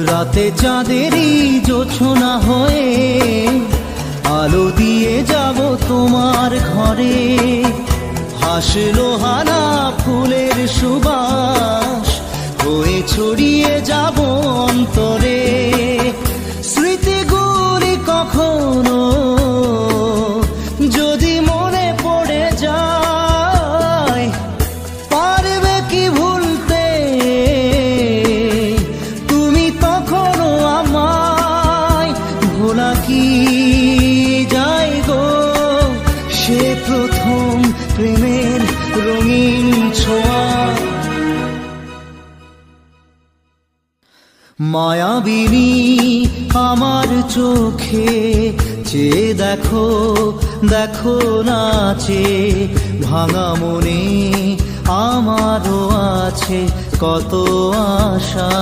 রাতে চাঁদেরই জোছনা হয়ে আলো দিয়ে যাব তোমার ঘরে। হাসলো হানা ফুলের সুবাস হয়ে ছড়িয়ে যাব অন্তরে। স্মৃতিগুলি কখনো যদি মনে পড়ে যায়, পারবে কি ভুলতে তুমি তখনও আমায়? ভোলা কি যায় গো সে প্রথম প্রেমের রঙিন ছোঁয়া। মায়াবিনী আমার চোখে চেয়ে দেখো, দেখো নাচে ভাঙা মনে আমারও আছে কত আশা।